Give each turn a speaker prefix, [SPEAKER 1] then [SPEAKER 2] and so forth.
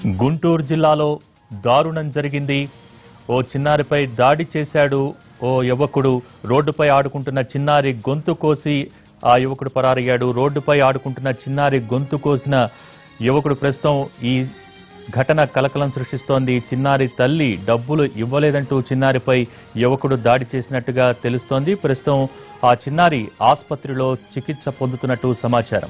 [SPEAKER 1] గుంటూరు జిల్లాలో దారుణం జరిగింది. ఓ చిన్నారిపై దాడి చేశాడు ఓ యువకుడు. రోడ్డుపై ఆడుకుంటున్న చిన్నారి గొంతు కోసి ఆ యువకుడు పరారయ్యాడు. రోడ్డుపై ఆడుకుంటున్న చిన్నారి గొంతు కోసిన యువకుడు ప్రస్తుతం ఈ ఘటన కలకలం సృష్టిస్తోంది. చిన్నారి తల్లి డబ్బులు ఇవ్వలేదంటూ చిన్నారిపై యువకుడు దాడి చేసినట్టుగా తెలుస్తోంది. ప్రస్తుతం ఆ చిన్నారి ఆసుపత్రిలో చికిత్స పొందుతున్నట్టు సమాచారం.